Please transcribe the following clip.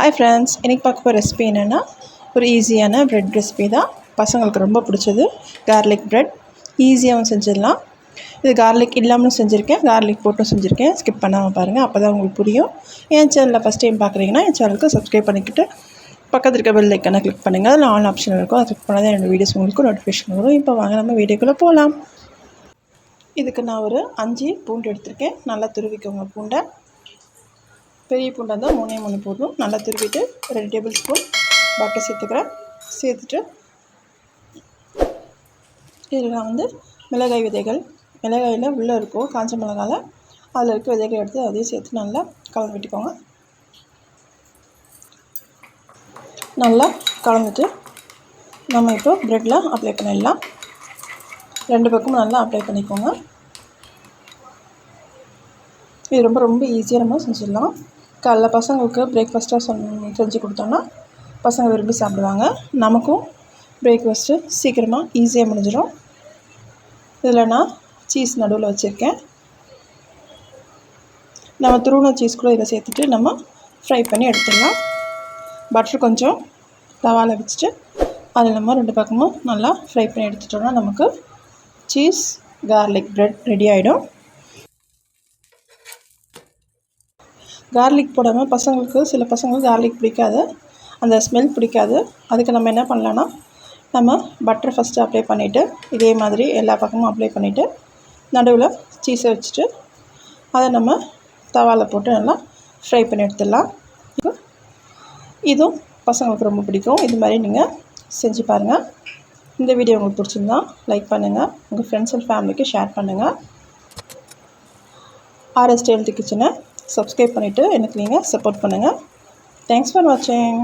Hi friends, இன்றைக்கி பார்க்க போகிற ரெசிபி என்னென்னா ஒரு ஈஸியான ப்ரெட் ரெசிபி தான். பசங்களுக்கு ரொம்ப பிடிச்சது கார்லிக் ப்ரெட். ஈஸியாகவும் செஞ்சிடலாம். இது கார்லிக் இல்லாமலும் செஞ்சுருக்கேன், கார்லிக் போட்டும் செஞ்சுருக்கேன். ஸ்கிப் பண்ணாமல் பாருங்கள், அப்போ தான் உங்களுக்கு புரியும். என் சேனலில் ஃபஸ்ட் டைம் பார்க்குறீங்கன்னா என் சேனலுக்கு சப்ஸ்கிரைப் பண்ணிக்கிட்டு பக்கத்தில் இருக்க பெல் ஐக்கனை கிளிக் பண்ணுங்கள். அதில் ஆல் ஆப்ஷன் இருக்கும், அதை கிளிக் பண்ணால் தான் என்னோடய வீடியோஸ் உங்களுக்கு நோட்டிஃபிகேஷன் வரும். இப்போ வாங்க நம்ம வீடியோக்குள்ளே போகலாம். இதுக்கு நான் ஒரு 5 பூண்டு எடுத்திருக்கேன். நல்லா துருவிக்கோங்க பூண்டை. பெரிய பூண்டாக இருந்தால் 3 போதும். நல்லா துருவிட்டு 2 டேபிள் ஸ்பூன் பட்டர் சேர்த்துக்கிறேன். சேர்த்துட்டு இதில் நான் மிளகாய் விதைகள், மிளகாயில் உள்ளே இருக்கும் காஞ்ச மிளகாயில், அதில் இருக்க விதைகள் எடுத்து அதையும் சேர்த்து நல்லா கலந்து விட்டுக்கோங்க. நல்லா கலந்துட்டு நம்ம இப்போ ப்ரெட்டில் அப்ளை பண்ணிடலாம். 2 பக்கமும் நல்லா அப்ளை பண்ணிக்கோங்க. இது ரொம்ப ஈஸியாக நம்ம செஞ்சிடலாம். காலைல பசங்களுக்கு பிரேக்ஃபாஸ்ட்டாக செஞ்சு கொடுத்தோன்னா பசங்க விரும்பி சாப்பிடுவாங்க. நமக்கும் பிரேக்ஃபாஸ்ட்டு சீக்கிரமாக ஈஸியாக முடிஞ்சிடும். இதில் நான் சீஸ் நடுவில் வச்சுருக்கேன். நம்ம துருவின சீஸ் கூட இதை சேர்த்துட்டு நம்ம ஃப்ரை பண்ணி எடுத்துடலாம். பட்டர் கொஞ்சம் தவாவில் வச்சுட்டு அதில் நம்ம 2 பக்கமும் நல்லா ஃப்ரை பண்ணி எடுத்துட்டோம்னா நமக்கு சீஸ் கார்லிக் ப்ரெட் ரெடி ஆகிடும். கார்லிக் போடாமல் பசங்களுக்கு, சில பசங்களுக்கு கார்லிக் பிடிக்காது, அந்த ஸ்மெல் பிடிக்காது. அதுக்கு நம்ம என்ன பண்ணலான்னா, நம்ம பட்டர் ஃபஸ்ட்டு அப்ளை பண்ணிவிட்டு இதே மாதிரி எல்லா பக்கமும் அப்ளை பண்ணிவிட்டு நடுவில் சீஸை வச்சுட்டு அதை நம்ம தவாவில் போட்டு நல்லா ஃப்ரை பண்ணி எடுத்துடலாம். இதுவும் பசங்களுக்கு ரொம்ப பிடிக்கும். இது மாதிரி நீங்கள் செஞ்சு பாருங்கள். இந்த வீடியோ உங்களுக்கு பிடிச்சிருந்தா லைக் பண்ணுங்கள், உங்கள் ஃப்ரெண்ட்ஸ் அண்ட் ஃபேமிலிக்கு ஷேர் பண்ணுங்கள். RST Healthy Kitchen சப்ஸ்கிரைப் பண்ணிவிட்டு எனக்கு நீங்கள் சப்போர்ட் பண்ணுங்கள். தேங்க்ஸ் ஃபார் வாட்சிங்.